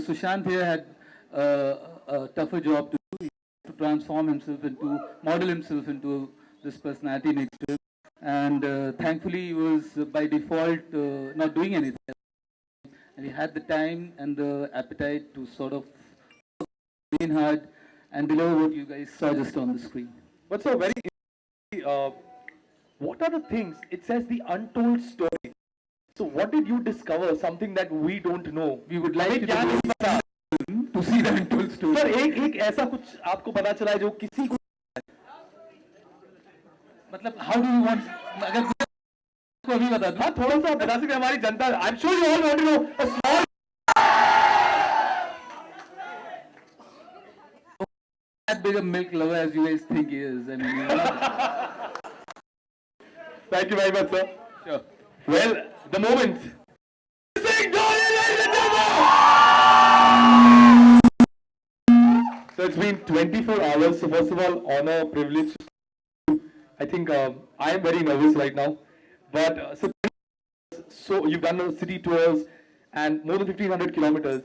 Sushant here had a tougher job to do, to transform himself into, model himself into this personality next to him. And thankfully, he was by default not doing anything. And he had the time and the appetite to sort of work hard and deliver what you guys saw just on the screen. But so very, uh, what are the things? It says the untold story. So what did you discover? Something that we don't know. We would like क्या नहीं पता? to see the untold story. Sir एक ऐसा कुछ आपको पता चला है जो किसी को मतलब how do you want? अगर को अभी बता दूं. हाँ थोड़ा सा बता सकते हैं हमारी जनता. I'm sure you all want to know a small. That big a milk lover as you guys think he is. I mean, Thank you very much, sir. sure. Well, the moment. So it's been 24 hours. So first of all, honor, privilege. I think I am very nervous right now. But so you've done the city tours and more than 1,500 kilometers.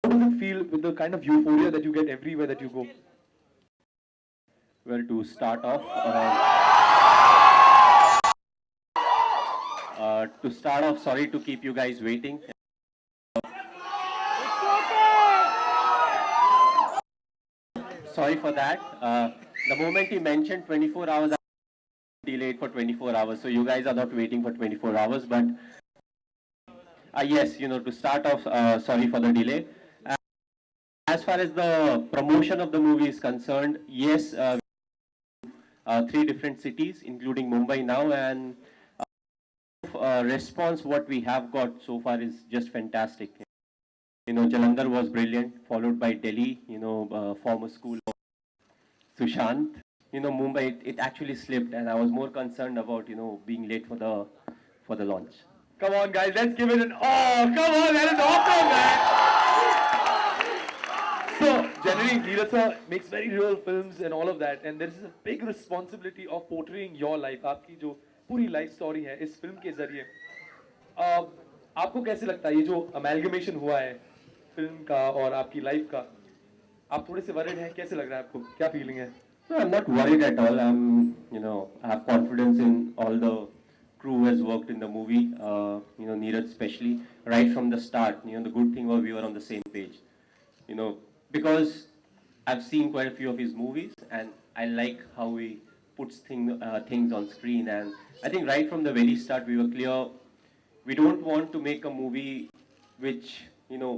How does it feel with the kind of euphoria that you get everywhere that you go? Well, to start off, sorry to keep you guys waiting. Sorry for that. The moment he mentioned 24 hours, I delayed for 24 hours. So you guys are not waiting for 24 hours. But yes, to start off, sorry for the delay. As far as the promotion of the movie is concerned, yes, 3 different cities, including Mumbai now, and response what we have got so far is just fantastic. Jalandhar was brilliant, followed by Delhi, former school of Sushant. Mumbai, it actually slipped, and I was more concerned about, being late for the launch. Come on, guys, let's give it an oh! Come on, that is awesome, man. So generally, Neeraj sir makes very real films and all of that, and there is a big responsibility of portraying your life. आपकी जो पूरी life story है इस film के जरिए. आपको कैसे लगता है ये जो amalgamation हुआ है film का और आपकी life का? आप थोड़े से worried हैं? कैसे लग रहा है आपको? क्या feeling है? No, I'm not worried at all. I have confidence in all the crew who has worked in the movie. Neeraj especially, right from the start. The good thing was we were on the same page. Because I've seen quite a few of his movies, and I like how he puts things on screen. And I think right from the very start, we were clear. We don't want to make a movie which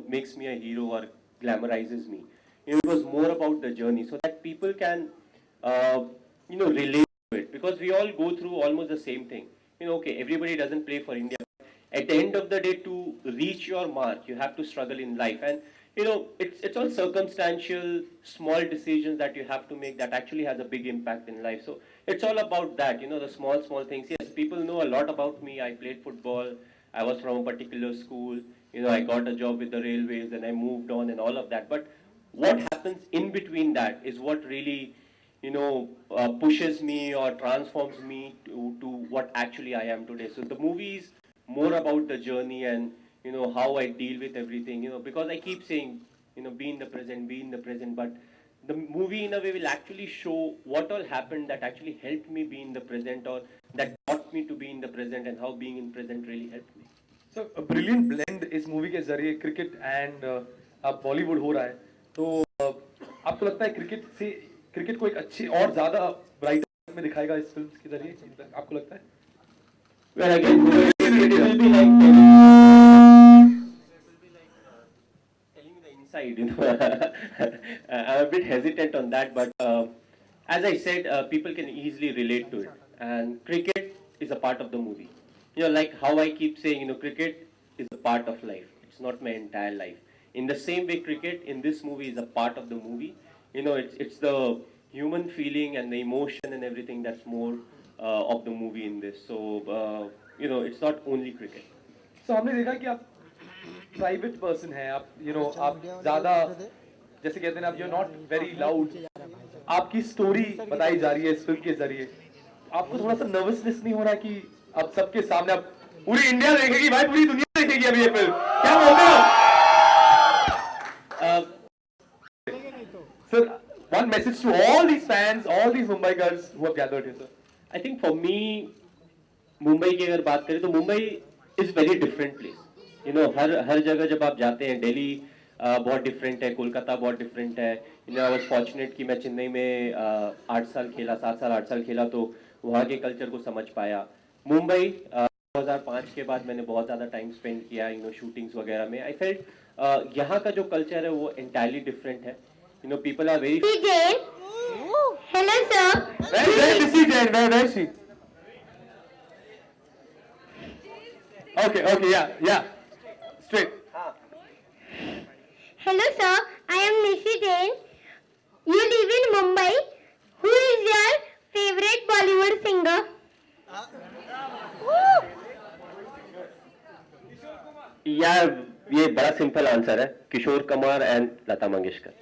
makes me a hero or glamorizes me. It was more about the journey, so that people can relate to it, because we all go through almost the same thing. Okay, everybody doesn't play for India. At the end of the day, to reach your mark, you have to struggle in life, and it's all circumstantial, small decisions that you have to make that actually has a big impact in life. So it's all about that, the small things. Yes, people know a lot about me. I played football. I was from a particular school. I got a job with the railways, and I moved on, and all of that. But what happens in between that is what really pushes me or transforms me to what actually I am today. So the movie is more about the journey and how I deal with everything, because I keep saying, be in the present, but the movie in a way will actually show what all happened that actually helped me be in the present, or that taught me to be in the present, and how being in present really helped me. So a brilliant blend इस movie के जरिए cricket and अब Bollywood हो रहा है, तो आपको लगता है क्रिकेट को एक अच्छी और ज़्यादा ब्राइटर में दिखाएगा इस फिल्म के जरिए, आपको लगता है? Well, again, it will be like telling the inside, I'm a bit hesitant on that, but as I said, people can easily relate to it, and cricket is a part of the movie. Like how I keep saying, cricket is a part of life. It's not my entire life. In the same way, cricket in this movie is a part of the movie. It's the human feeling and the emotion and everything that's more of the movie in this. So, it's not only cricket. So, हमने देखा कि आप private person हैं, आप आप ज़्यादा जैसे कहते हैं आप you're not very loud. आपकी story बताई जा रही है इस फिल्म के जरिए. आपको थोड़ा सा nervousness नहीं हो रहा कि आप सबके सामने आप पूरी इंडिया देखेगी भाई, पूरी दुनिया देखेगी अभी ये फिल्म, क्या बोलते हो? Sir, one message to all these fans, all these Mumbaikars who have gathered here, sir. I think for me, Mumbai की अगर बात करें तो Mumbai is very different place. You know हर जगह जब आप जाते हैं, दिल्ली बहुत डिफरेंट है, कोलकाता बहुत डिफरेंट है. You no I was fortunate कि मैं चेन्नई में 8 साल खेला, 7 साल 8 साल खेला, तो वहाँ के कल्चर को समझ पाया. मुंबई 2005 के बाद मैंने बहुत ज़्यादा टाइम स्पेंड किया यू नो शूटिंग्स वगैरह में. आई फेल्ट यहाँ का जो कल्चर है वो एंटायरली डिफरेंट है. You know people are very. Hello, sir. Where is she, Jane? Where is she? Okay, yeah. Straight. Hello, sir. I am Nishi Jain. You live in Mumbai. Who is your favorite Bollywood singer? यार ये बड़ा simple answer है, Kishore Kumar and Lata Mangeshkar.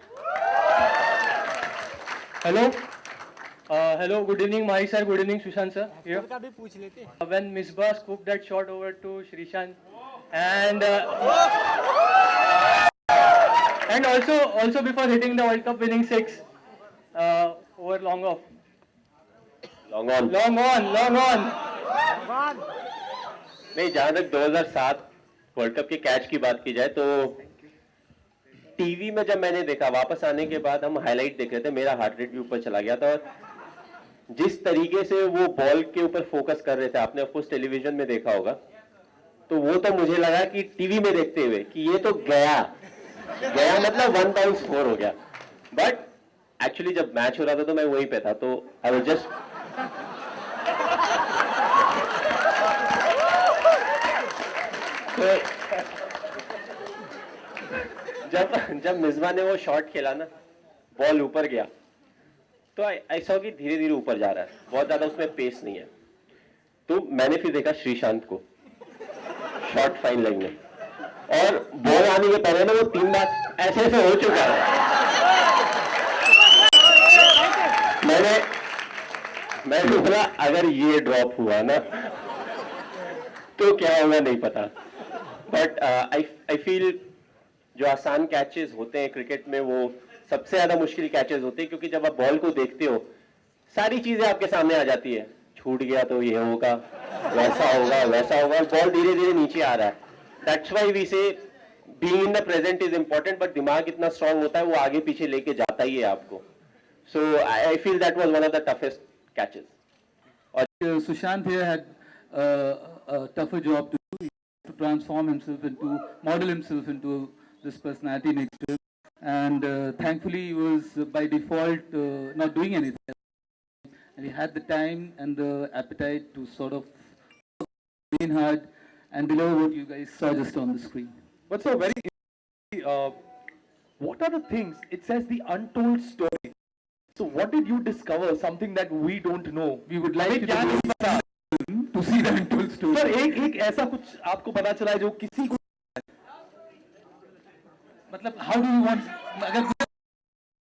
Hello, good evening, Mahi sir. Good evening, Sushant sir. Here. When Misbah scooped that shot over to Shrishant, and also before hitting the World Cup winning six over long off. Long on. Long on. नहीं, जहां तक 2007 world cup के catch की बात की जाए तो TV में जब मैंने देखा, वापस आने के बाद हम हाईलाइट देख रहे थे, मेरा हार्ट रेट भी ऊपर चला गया था. और जिस तरीके से वो बॉल के ऊपर फोकस कर रहे थे, आपने ऑफकोर्स टेलीविजन में देखा होगा, तो वो तो मुझे लगा कि टीवी में देखते हुए कि ये तो गया मतलब 1 बाउंस 4 हो गया. बट एक्चुअली जब मैच हो रहा था तो मैं वहीं पे था, तो आई वाज जस्ट जब मिसबा ने वो शॉट खेला ना, बॉल ऊपर गया, तो ऐसा कि धीरे धीरे ऊपर जा रहा है, बहुत ज्यादा उसमें पेस नहीं है. तो मैंने फिर देखा श्रीशांत को शॉट फाइन लेग में, और बॉल आने के पहले ना वो 3 बार ऐसे हो चुका है. मैंने बोला अगर ये ड्रॉप हुआ ना तो क्या होगा नहीं पता. बट आई फील जो आसान कैचेस होते हैं क्रिकेट में, वो सबसे ज्यादा मुश्किल कैचेस होते हैं, क्योंकि जब आप बॉल को देखते हो सारी चीजें आपके सामने आ जाती है. छूट गया तो ये होगा, वैसा होगा, और बॉल धीरे धीरे नीचे आ रहा है. दैट्स व्हाई वी से being in the present is important, but दिमाग इतना स्ट्रांग होता है, वो आगे पीछे लेके जाता ही है आपको. So I feel that was one of the toughest catches. Sushant here had a tougher job to do, to transform himself model himself into this personality next to him. And thankfully he was by default not doing anything. And he had the time and the appetite to sort of work hard and deliver what you guys saw just on the screen. But so what are the things? It says the untold story. So what did you discover? Something that we don't know. We would like you क्या नहीं पता? to see the untold story. Sir एक ऐसा कुछ आपको पता चला है जो किसी को मतलब how do you want, अगर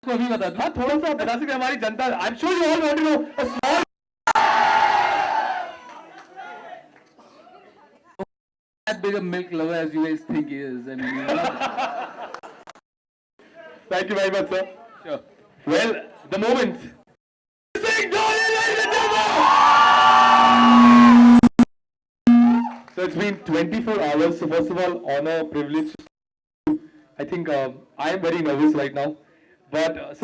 को अभी बता दूं, हाँ थोड़ा सा बता सकते हैं हमारी जनता. I'm sure you all want to know a small. that big a milk lover as you guys think he is. I mean, you know. Thank you very much, sir. Sure. Well, the moment. So it's been 24 hours. So first of all, honor, privilege. I think I am very nervous right now. But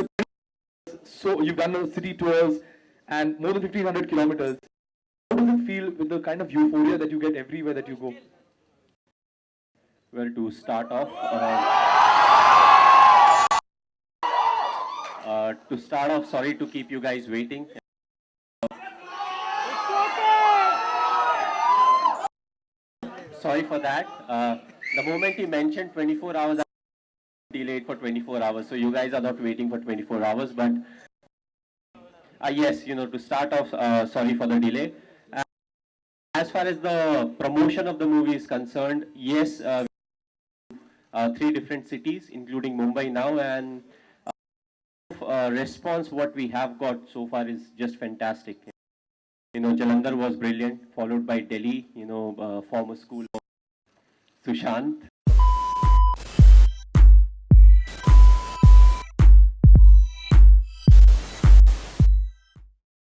so you've done the city tours and more than 1,500 kilometers. How does it feel with the kind of euphoria that you get everywhere that you go? Well, to start off, sorry to keep you guys waiting. Sorry for that. The moment he mentioned 24 hours, I delayed for 24 hours. So you guys are not waiting for 24 hours. But yes, you know, to start off, sorry for the delay. As far as the promotion of the movie is concerned, yes, 3 different cities, including Mumbai now, and response what we have got so far is just fantastic. You know, Jalandhar was brilliant, followed by Delhi, you know, former school of Sushant.